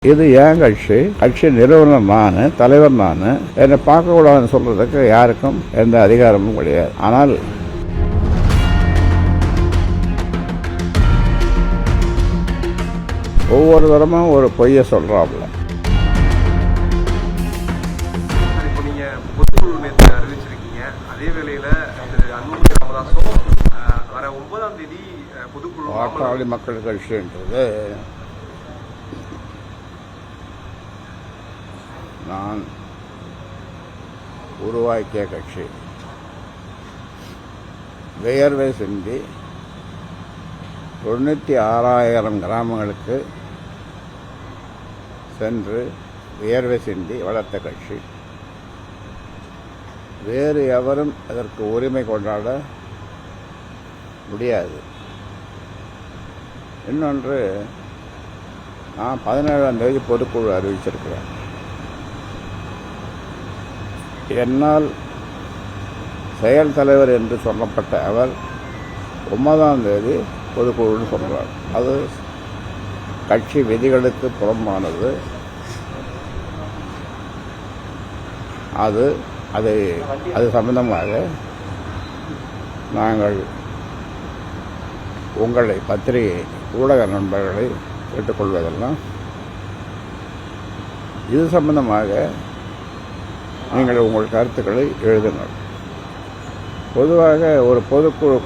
இது ஏன் கட்சி நிறுவனர் நான், தலைவர் நான். என்னை பார்க்கக்கூடாதுன்னு சொல்றதுக்கு யாருக்கும் எந்த அதிகாரமும் கிடையாது. ஆனால் ஒவ்வொரு தரமும் ஒரு பொய்யை சொல்றாப்ல. இப்போ நீங்க பொதுக்குழு நேற்று அறிவிச்சிருக்கீங்க. அதே வேளையில அன்புமணி ராமதாஸும் வர 9ஆம் தேதி பொதுக்குழு பாட்டாளி மக்கள் கட்சின்றது நான் உருவாக்கிய கட்சி. வியர்வை சிந்தி 96,000 கிராமங்களுக்கு சென்று வியர்வை சிந்தி வளர்த்த கட்சி. வேறு எவரும் அதற்கு உரிமை கொண்டாட முடியாது. இன்னொன்று, நான் 17ஆம் தேதி பொதுக்குழு அறிவிச்சிருக்கிறேன். என்னால் செயல் தலைவர் என்று சொல்லப்பட்ட அவர் 9ஆம் தேதி பொதுக்குழுன்னு சொல்கிறார். அது கட்சி விதிகளுக்கு புறம்பானது. அது சம்பந்தமாக நாங்கள் உங்களை பத்திரிகை ஊடக நண்பர்களை கேட்டுக்கொள்வதெல்லாம் இது சம்பந்தமாக நீங்கள் உங்கள் கருத்துக்களை எழுதுங்கள். பொதுவாக ஒரு பொதுக்குழு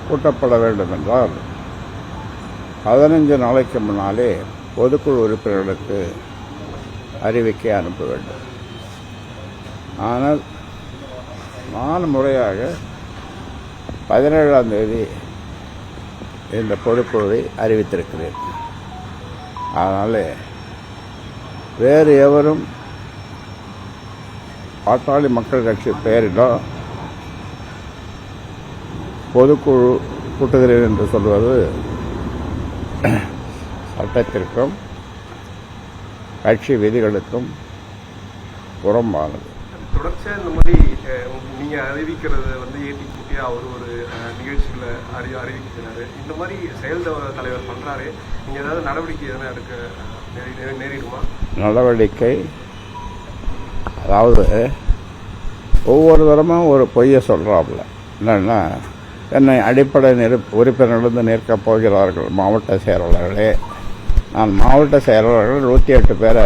கூட்டப்பட வேண்டும் என்றால் 15 நாளைக்கு முன்னாலே பொதுக்குழு உறுப்பினர்களுக்கு அறிவிக்கை அனுப்ப வேண்டும். ஆனால் நான் முறையாக 17ஆம் தேதி இந்த பொதுக்குழுவை அறிவித்திருக்கிறேன். அதனால் வேறு எவரும் பாட்டாளி மக்கள் கட்சி பெயரிலோ பொதுக்குழு கூட்டுகிறேன் என்று சொல்வது சட்டத்திற்கும் கட்சி விதிகளுக்கும் புறம்பானது. தொடர்ச்சியாக இந்த மாதிரி நீங்க அறிவிக்கிறத ஏற்றி அவர் ஒரு நிகழ்ச்சிகளை அறிவிக்கிறாரு. இந்த மாதிரி செயல் தலைவர் பண்றாரு. நீங்க ஏதாவது நடவடிக்கை எதனா எடுக்க நேரிடுமா? நடவடிக்கை அதாவது ஒவ்வொரு தரமும் ஒரு பொய்யை சொல்கிறாப்புல. என்னென்னா, என்னை அடிப்படை உறுப்பினர்களிருந்து நிற்கப் போகிறார்கள் மாவட்ட செயலாளர்களே. நான் மாவட்ட செயலாளர்கள் 108 பேரை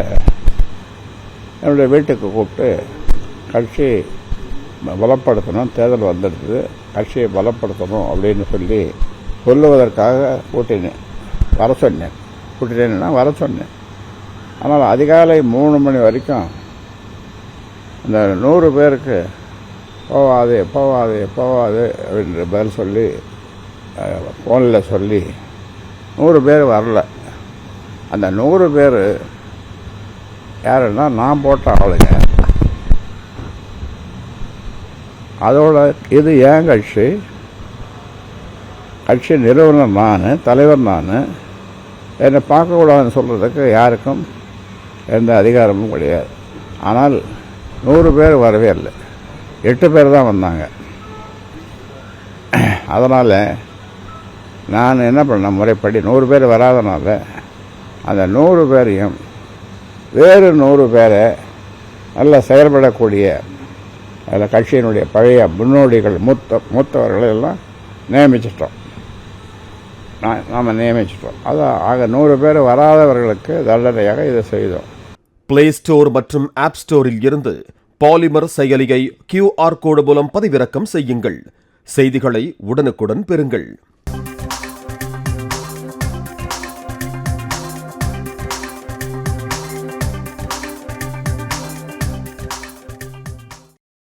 என்னுடைய வீட்டுக்கு கூப்பிட்டு கட்சி பலப்படுத்தணும், தேர்தல் வந்துடுது, கட்சியை பலப்படுத்தணும் அப்படின்னு சொல்லுவதற்காக வர சொன்னேன். ஆனால் அதிகாலை 3 மணி வரைக்கும் இந்த 100 பேருக்கு போவாது அப்படின்ற பதில் சொல்லி ஃபோனில் சொல்லி 100 பேர் வரல. அந்த 100 பேர் யாருன்னா நான் போட்ட ஆளுங்க. அதோட இது ஏன் கட்சி நிறுவனர் நான், தலைவர் நான். என்னை பார்க்கக்கூடாதுன்னு சொல்றதுக்கு யாருக்கும் எந்த அதிகாரமும் கிடையாது. ஆனால் 100 பேர் வரவே இல்லை, 8 பேர் தான் வந்தாங்க. அதனால் நான் என்ன பண்ண, முறைப்படி 100 பேர் வராதனால அந்த 100 பேரையும் வேறு 100 பேரை நல்லா செயல்படக்கூடிய அதில் கட்சியினுடைய பழைய முன்னோடிகள் மூத்தவர்களை எல்லாம் நியமிச்சிட்டோம். நாம் நியமிச்சிட்டோம். ஆக 100 பேர் வராதவர்களுக்கு தண்டனையாக இதை செய்தோம். பிளே ஸ்டோர் மற்றும் ஆப் ஸ்டோரில் இருந்து பாலிமர் செயலியை QR கோடு மூலம் பதிவிறக்கம் செய்யுங்கள். செய்திகளை உடனுக்குடன் பெறுங்கள்.